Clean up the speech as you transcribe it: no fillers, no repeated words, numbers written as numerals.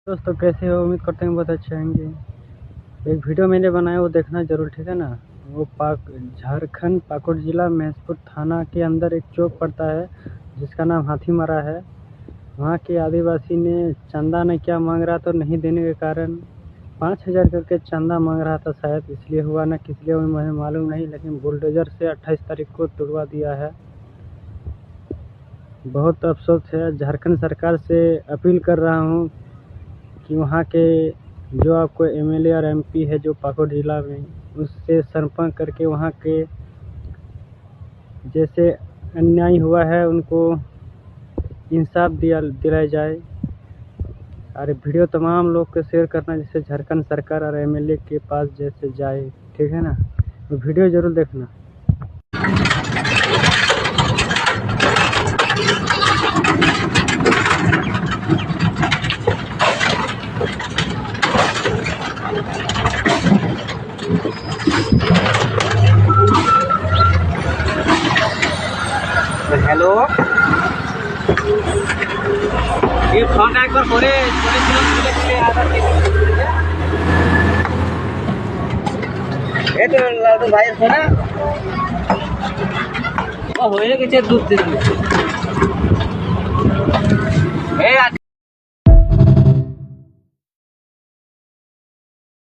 दोस्तों कैसे हो? उम्मीद करते हैं बहुत अच्छे होंगे। एक वीडियो मैंने बनाया वो देखना ज़रूर, ठीक है ना। वो झारखंड पाकुड़ ज़िला महेशपुर थाना के अंदर एक चौक पड़ता है जिसका नाम हाथीमरा है। वहाँ के आदिवासी ने चंदा ने क्या मांग रहा था, नहीं देने के कारण 5,000 करके चंदा मांग रहा था। शायद इसलिए हुआ ना किस लिए मुझे मालूम नहीं, लेकिन बुलडोज़र से 28 तारीख को तुड़वा दिया है। बहुत अफसोस है। झारखंड सरकार से अपील कर रहा हूँ कि वहाँ के जो आपको एमएलए और एमपी है जो पाकुड़ जिला में, उससे संपर्क करके वहाँ के जैसे अन्याय हुआ है उनको इंसाफ दिलाई जाए। और वीडियो तमाम लोग को शेयर करना जिससे झारखंड सरकार और एमएलए के पास जैसे जाए, ठीक है ना। तो वीडियो ज़रूर देखना। हेलो, ये फोन एक बार করে এই তো লালটু ভাইয়ের ফোনে ও হয়ে গেছে দুধ দিন এই